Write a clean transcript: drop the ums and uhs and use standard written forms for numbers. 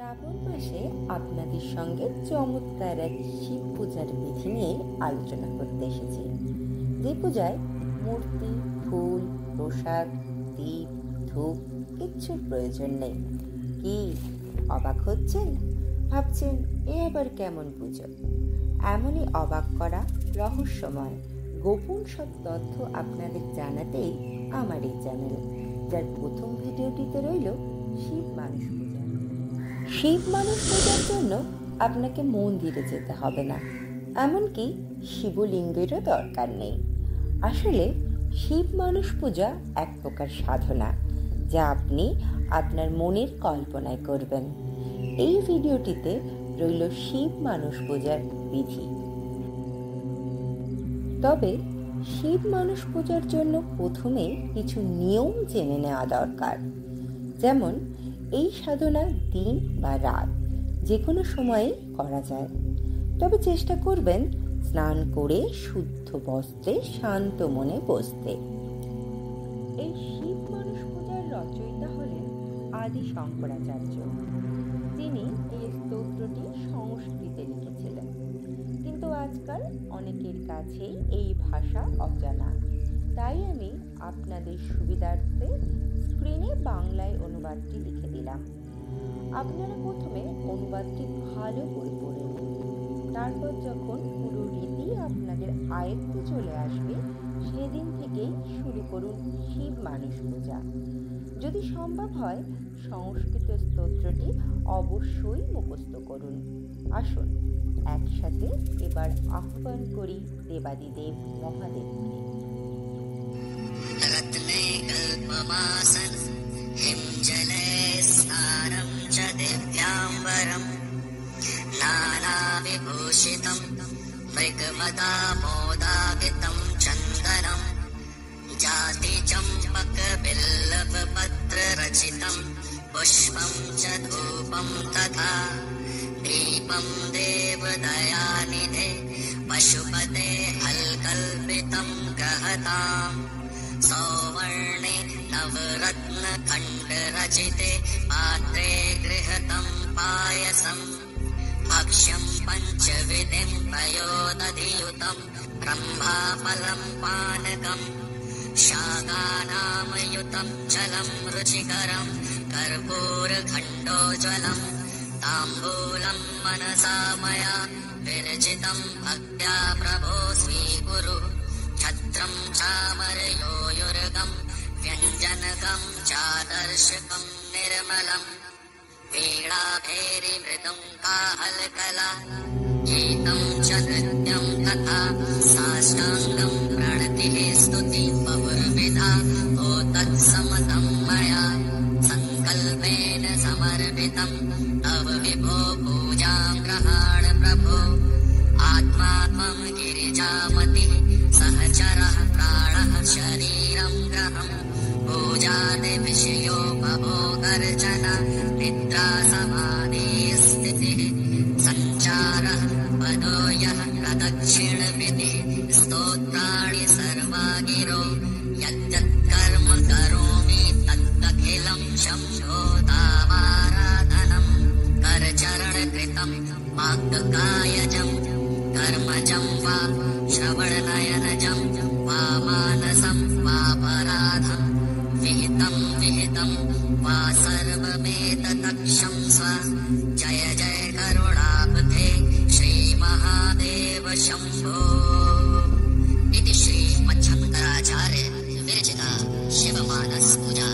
শ্রাবণ মাসে আপনাদের সঙ্গে চমৎকার এক শিব পূজার বিধি নিয়ে আলোচনা করতে এসেছি। যে পূজায় মূর্তি, ফুল, প্রসাদ, দীপ, ধূপ কিচ্ছুর প্রয়োজন নেই। কি অবাক হচ্ছেন? ভাবছেন এ আবার কেমন পুজো? এমনই অবাক করা রহস্যময় গোপন সব তথ্য আপনাদের জানাতেই আমার এই চ্যানেল, যার প্রথম ভিডিওটিতে রইল শিব মানুষ পূজা। শিব মানুষ পূজার জন্য আপনাকে মন্দিরে যেতে হবে না, এমনকি শিবলিঙ্গেরও দরকার নেই। আসলে শিব মানুষ পূজা এক প্রকার সাধনা, যা আপনি আপনার মনের কল্পনায় করবেন। এই ভিডিওটিতে রইল শিব মানুষ পূজার বিধি। তবে শিব মানুষ পূজার জন্য প্রথমে কিছু নিয়ম জেনে নেওয়া দরকার। যেমন এই সাধনা দিন বা রাত যে কোনো সময়ে করা যায়, তবে চেষ্টা করবেন স্নান করে শুদ্ধ বস্ত্রে শান্ত মনে বসতে। এই শিব মানুষ পূজার রচয়িতা হলেন আদি শঙ্করাচার্য। তিনি এই স্তোত্রটি সংস্কৃতে লিখেছিলেন, কিন্তু আজকাল অনেকের কাছেই এই ভাষা অজানা। তাই আমি আপনাদের সুবিধার্থে স্ক্রিনে বাংলায় অনুবাদটি লিখে দিলাম। আপনারা প্রথমে অনুবাদটি ভালো করে পড়ে নিন। তারপর যখন পুরো রীতি আপনাদের আয়ত্তে চলে আসবে, সেদিন থেকেই শুরু করুন শিব মানুষ পূজা। যদি সম্ভব হয় সংস্কৃত স্তোত্রটি অবশ্যই মুখস্থ করুন। আসুন একসাথে এবার আহ্বান করি দেবাদিদেব মহাদেবকে। रत्ने कल्पमासन हिमजले स्नानं च दिव्याम्बरं नानाविभूषितं मृगमदामोदावितं चन्दनं जातिचम्पकबिल्लवपत्ररचितं पुष्पं च धूपं तथा दीपं देवदयानिधे पशुपते हल्कल्पितं गहताम् सौवर्णे नवरत्नखण्डरचिते पात्रे गृहतं पायसम् भक्ष्यं पञ्चविधिं पयोदधियुतं ब्रह्माफलं पानकम् शाकानामयुतं जलं रुचिकरं कर्पूरखण्डोज्ज्वलम् ताम्बूलं मनसा मया विरचितं भक्त्या प्रभो स्वीकुरु छत्रं चामरयोयुर्गं व्यञ्जनकं चादर्शकं निर्मलं वीणाभैरीमृदुङ्काहलकला गीतं च नृत्यं तथा साष्टाङ्गं प्रणतिः स्तुतिः बहुर्विधा ओ तत्समतं मया सङ्कल्पेन समर्पितं तव विभो पूजां गृहाण प्रभो आत्मा त्वं गिरिजामतिः सहचरः प्राणः शरीरं ग्रहम् पूजादिविषयो भवोगर्जन निद्रा समाधिस्थितिः सञ्चारः पदो यः प्रदक्षिणविधिः स्तोत्राणि सर्वा गिरो यद्यत्कर्म करोमि तत्तखिलं शम्भो तावाराधनम् करचरणकृतं वाक्कायजम् कर्मजं वा श्रवणनयनजं वा मानसं वापराधं विहितं वा सर्वमेतत्क्षं स्व जय जय करुणाब्धे श्रीमहादेव शम्भो। इति श्रीमच्छङ्कराचार्य विरचिता शिवमानस पूजा।